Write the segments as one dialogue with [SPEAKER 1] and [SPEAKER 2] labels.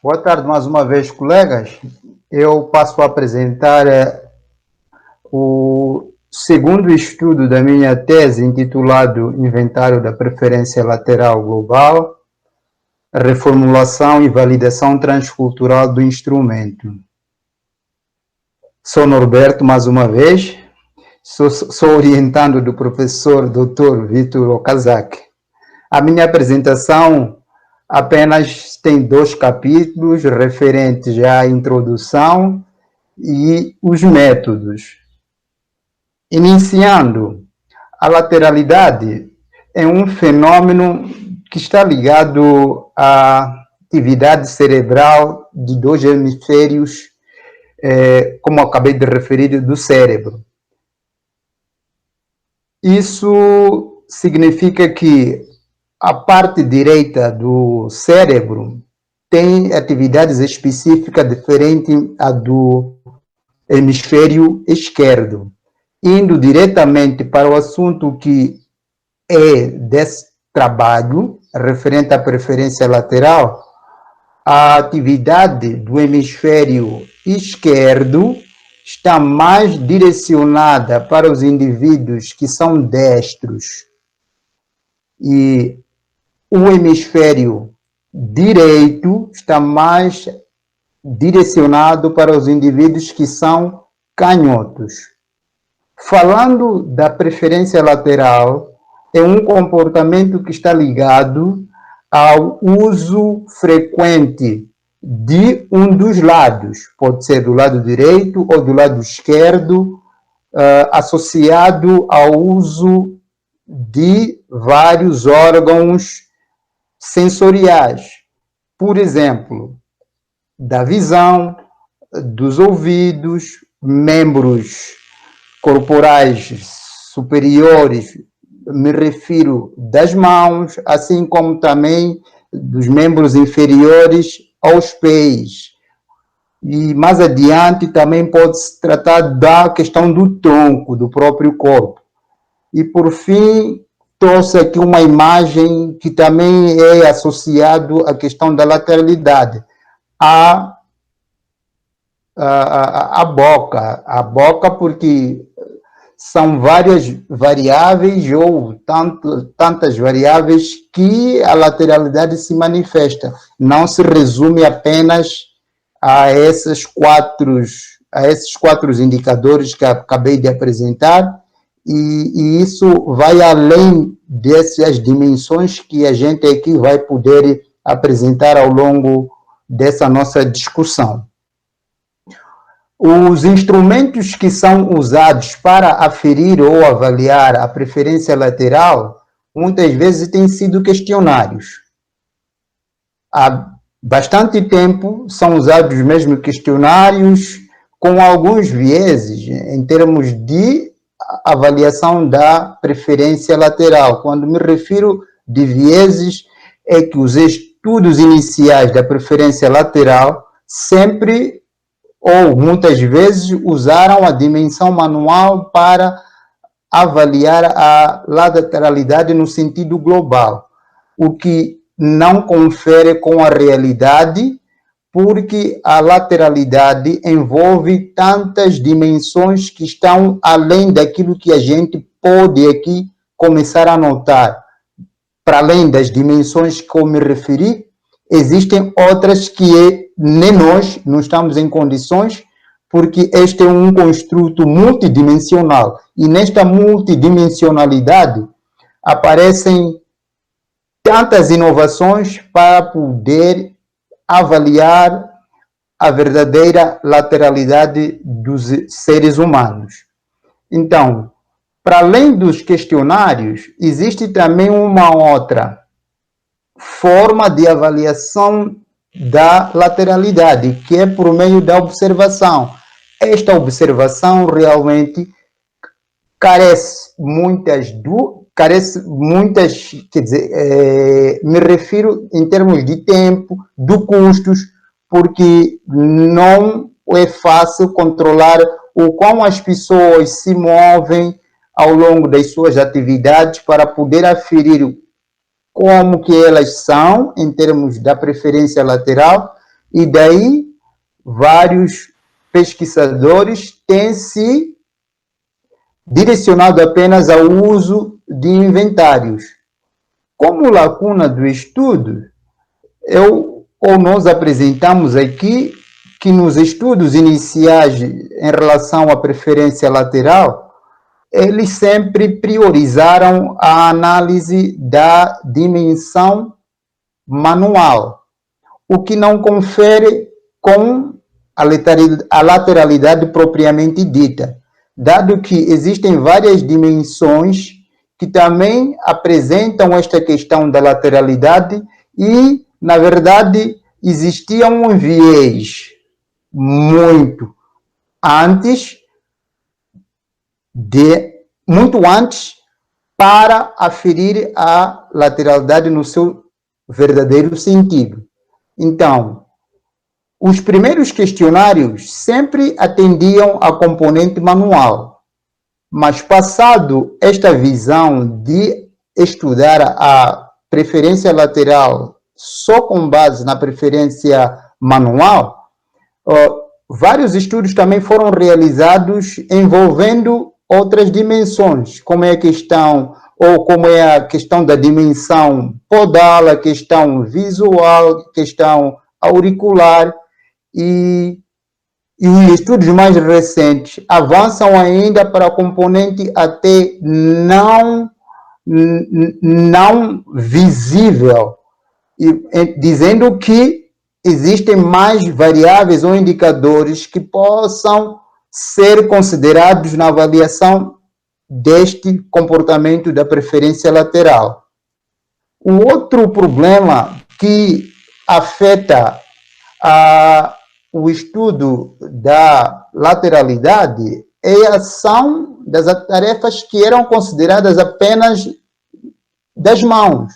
[SPEAKER 1] Boa tarde mais uma vez, colegas. Eu passo a apresentar o segundo estudo da minha tese, intitulado Inventário da Preferência Lateral Global, Reformulação e Validação Transcultural do Instrumento. Sou Norberto, mais uma vez, sou orientando do professor Dr. Vitor Okazaki. A minha apresentação apenas tem 2 capítulos referentes à introdução e os métodos. Iniciando, a lateralidade é um fenômeno que está ligado à atividade cerebral de 2 hemisférios, como acabei de referir, do cérebro. Isso significa que a parte direita do cérebro tem atividades específicas diferentes à do hemisfério esquerdo. Indo diretamente para o assunto que é desse trabalho, referente à preferência lateral, a atividade do hemisfério esquerdo está mais direcionada para os indivíduos que são destros. E o hemisfério direito está mais direcionado para os indivíduos que são canhotos. Falando da preferência lateral, é um comportamento que está ligado ao uso frequente de um dos lados, pode ser do lado direito ou do lado esquerdo, associado ao uso de vários órgãos sensoriais, por exemplo, da visão, dos ouvidos, membros corporais superiores, me refiro das mãos, assim como também dos membros inferiores aos pés. E mais adiante também pode-se tratar da questão do tronco, do próprio corpo. E por fim, trouxe aqui uma imagem que também é associado à questão da lateralidade, a boca, porque são várias variáveis ou tantas variáveis que a lateralidade se manifesta. Não se resume apenas a esses quatro indicadores que acabei de apresentar, e isso vai além dessas dimensões que a gente aqui vai poder apresentar ao longo dessa nossa discussão. Os instrumentos que são usados para aferir ou avaliar a preferência lateral, muitas vezes têm sido questionários. Há bastante tempo são usados mesmo questionários com alguns vieses em termos de avaliação da preferência lateral. Quando me refiro de vieses, é que os estudos iniciais da preferência lateral sempre ou muitas vezes usaram a dimensão manual para avaliar a lateralidade no sentido global, o que não confere com a realidade, porque a lateralidade envolve tantas dimensões que estão além daquilo que a gente pode aqui começar a notar. Para além das dimensões que eu me referi, existem outras que nem nós não estamos em condições, porque este é um construto multidimensional. E nesta multidimensionalidade aparecem tantas inovações para poder avaliar a verdadeira lateralidade dos seres humanos. Então, para além dos questionários, existe também uma outra forma de avaliação da lateralidade, que é por meio da observação. Esta observação realmente carece muitas, quer dizer, me refiro em termos de tempo, de custos, porque não é fácil controlar o quão as pessoas se movem ao longo das suas atividades para poder aferir como que elas são em termos da preferência lateral E daí, vários pesquisadores têm se direcionado apenas ao uso de inventários. Como lacuna do estudo, nós apresentamos aqui que nos estudos iniciais em relação à preferência lateral, eles sempre priorizaram a análise da dimensão manual, o que não confere com a lateralidade propriamente dita, dado que existem várias dimensões que também apresentam esta questão da lateralidade e, na verdade, existia um viés muito antes para aferir a lateralidade no seu verdadeiro sentido. Então, os primeiros questionários sempre atendiam à componente manual, mas passado esta visão de estudar a preferência lateral só com base na preferência manual, vários estudos também foram realizados envolvendo outras dimensões, como é a questão da dimensão podal, a questão visual, a questão auricular, e os estudos mais recentes avançam ainda para a componente até não visível, dizendo que existem mais variáveis ou indicadores que possam ser considerados na avaliação deste comportamento da preferência lateral. O outro problema que afeta o estudo da lateralidade é a ação das tarefas que eram consideradas apenas das mãos,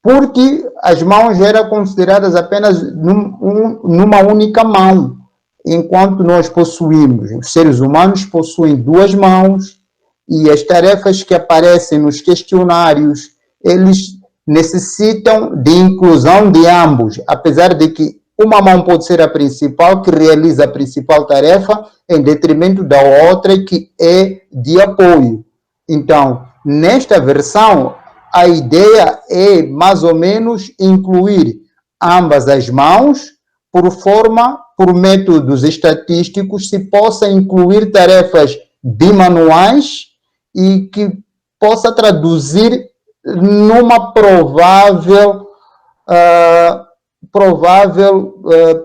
[SPEAKER 1] porque as mãos eram consideradas apenas numa única mão, enquanto nós possuímos, os seres humanos possuem duas mãos, e as tarefas que aparecem nos questionários, eles necessitam de inclusão de ambos, apesar de que uma mão pode ser a principal, que realiza a principal tarefa, em detrimento da outra, que é de apoio. Então, nesta versão, a ideia é, mais ou menos, incluir ambas as mãos, por métodos estatísticos, se possa incluir tarefas bimanuais e que possa traduzir numa provável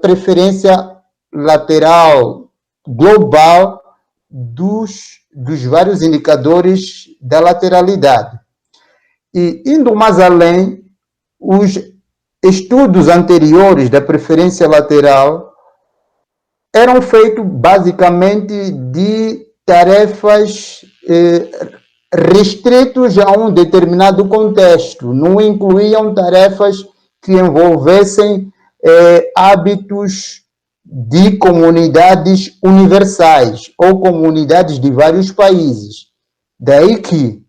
[SPEAKER 1] preferência lateral global dos vários indicadores da lateralidade. E, indo mais além, os estudos anteriores da preferência lateral eram feitos basicamente de tarefas restritos a um determinado contexto, não incluíam tarefas que envolvessem hábitos de comunidades universais ou comunidades de vários países. Daí que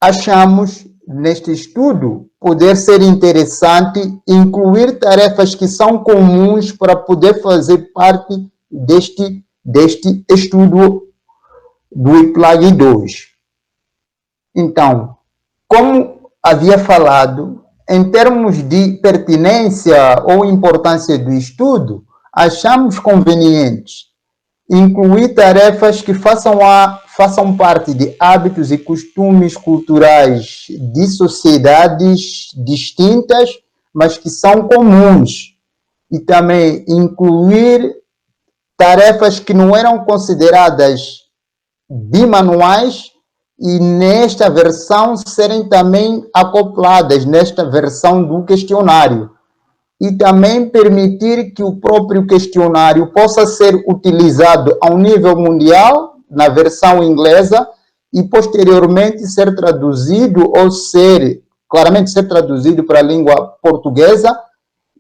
[SPEAKER 1] achamos, neste estudo, poder ser interessante incluir tarefas que são comuns para poder fazer parte deste estudo do IPLAG 2. Então, como havia falado, em termos de pertinência ou importância do estudo, achamos conveniente incluir tarefas que façam parte de hábitos e costumes culturais de sociedades distintas, mas que são comuns. E também incluir tarefas que não eram consideradas bimanuais e nesta versão serem também acopladas nesta versão do questionário. E também permitir que o próprio questionário possa ser utilizado ao nível mundial, na versão inglesa, e posteriormente ser traduzido claramente ser traduzido para a língua portuguesa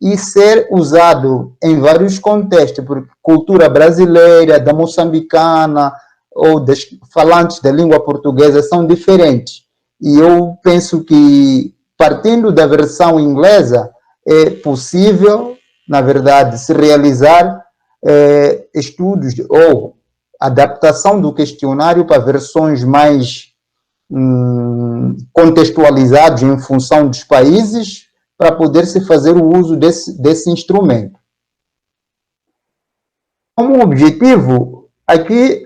[SPEAKER 1] e ser usado em vários contextos, por cultura brasileira, da moçambicana ou das falantes da língua portuguesa são diferentes. E eu penso que, partindo da versão inglesa, é possível, na verdade, se realizar estudos ou adaptação do questionário para versões mais contextualizadas em função dos países, para poder se fazer o uso desse instrumento. Como objetivo, aqui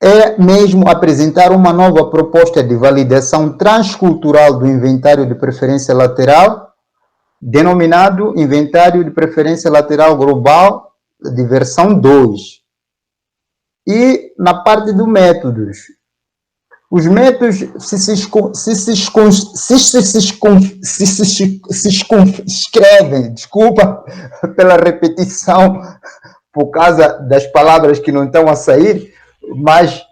[SPEAKER 1] é mesmo apresentar uma nova proposta de validação transcultural do inventário de preferência lateral, denominado Inventário de Preferência Lateral Global de versão 2. E na parte dos métodos, os métodos se escrevem, desculpa pela repetição, por causa das palavras que não estão a sair, mas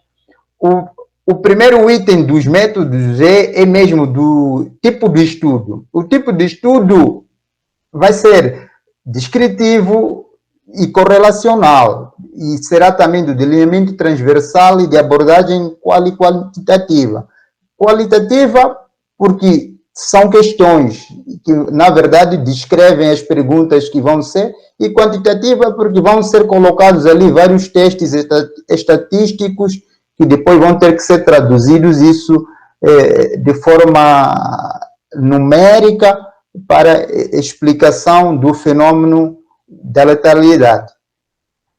[SPEAKER 1] o primeiro item dos métodos é mesmo do tipo de estudo. O tipo de estudo vai ser descritivo e correlacional, e será também do delineamento transversal e de abordagem qualitativa. Qualitativa porque são questões que, na verdade, descrevem as perguntas que vão ser, e quantitativa porque vão ser colocados ali vários testes estatísticos que depois vão ter que ser traduzidos, isso de forma numérica para explicação do fenômeno da letalidade.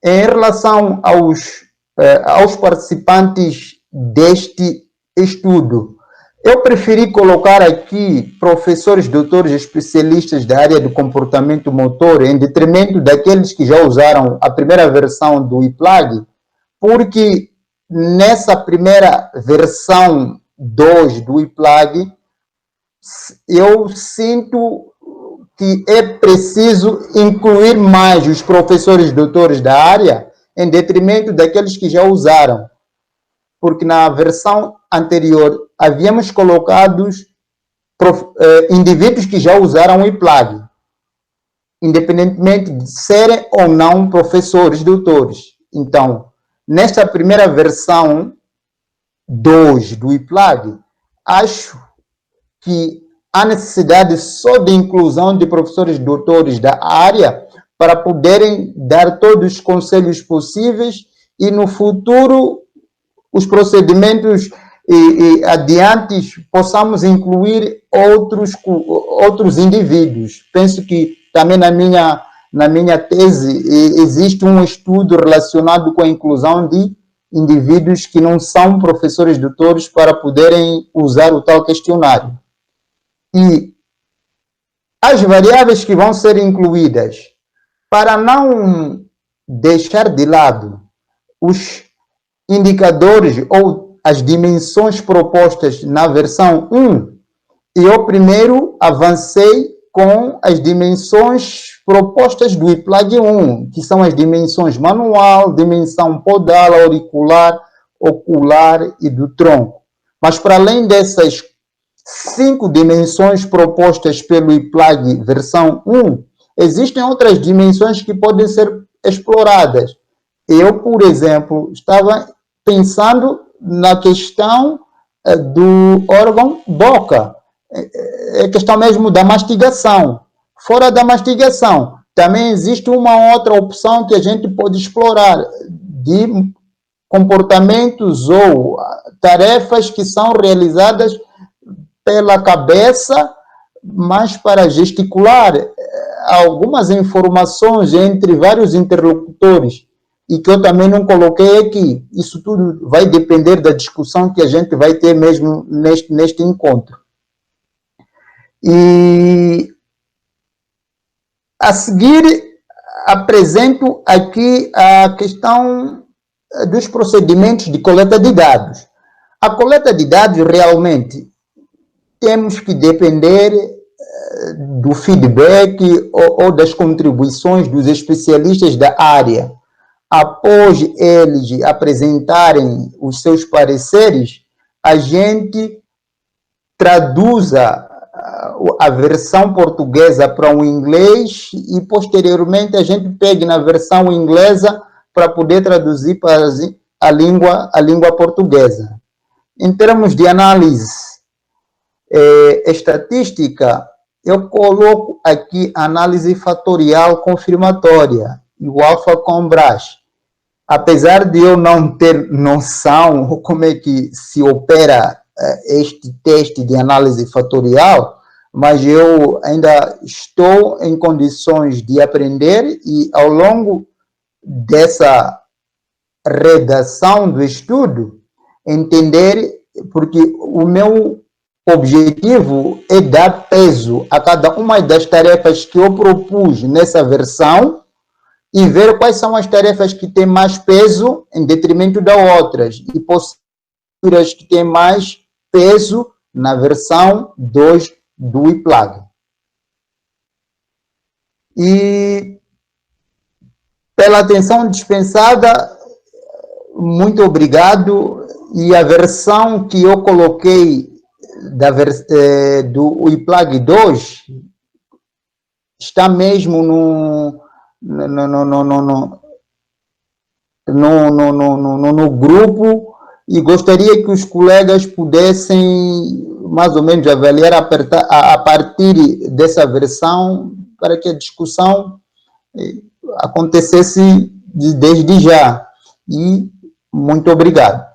[SPEAKER 1] Em relação aos participantes deste estudo, eu preferi colocar aqui professores, doutores, especialistas da área do comportamento motor, em detrimento daqueles que já usaram a primeira versão do IPLAG, porque nessa primeira versão 2 do IPLAG, eu sinto que é preciso incluir mais os professores, doutores da área, em detrimento daqueles que já usaram. Porque na versão anterior havíamos colocado indivíduos que já usaram o IPLAG, independentemente de serem ou não professores, doutores. Então, nesta primeira versão 2 do IPLAG, acho que há necessidade só de inclusão de professores, doutores da área para poderem dar todos os conselhos possíveis e no futuro os procedimentos e adiante possamos incluir outros indivíduos. Penso que também na minha tese existe um estudo relacionado com a inclusão de indivíduos que não são professores doutores para poderem usar o tal questionário. E as variáveis que vão ser incluídas, para não deixar de lado os indicadores ou as dimensões propostas na versão 1, eu primeiro avancei com as dimensões propostas do IPLAG 1, que são as dimensões manual, dimensão podal, auricular, ocular e do tronco. Mas para além dessas 5 dimensões propostas pelo IPLAG versão 1, existem outras dimensões que podem ser exploradas. Eu, por exemplo, estava pensando na questão do órgão boca, a questão mesmo da mastigação. Fora da mastigação, também existe uma outra opção que a gente pode explorar, de comportamentos ou tarefas que são realizadas pela cabeça, mas para gesticular algumas informações entre vários interlocutores, e que eu também não coloquei aqui. Isso tudo vai depender da discussão que a gente vai ter mesmo neste encontro. E a seguir apresento aqui a questão dos procedimentos de coleta de dados. A coleta de dados realmente temos que depender do feedback ou das contribuições dos especialistas da área. Após eles apresentarem os seus pareceres, a gente traduza a versão portuguesa para o inglês e, posteriormente, a gente pegue na versão inglesa para poder traduzir para a língua portuguesa. Em termos de análise estatística, eu coloco aqui análise fatorial confirmatória e o Alpha com Brás. Apesar de eu não ter noção como é que se opera este teste de análise fatorial, mas eu ainda estou em condições de aprender e ao longo dessa redação do estudo, entender, porque o meu objetivo é dar peso a cada uma das tarefas que eu propus nessa versão e ver quais são as tarefas que têm mais peso em detrimento das outras e possíveis que têm mais peso na versão 2 do ePlug. E pela atenção dispensada, muito obrigado. E a versão que eu coloquei do ePlug 2 está mesmo no grupo e gostaria que os colegas pudessem mais ou menos avaliar a partir dessa versão para que a discussão acontecesse desde já. E muito obrigado.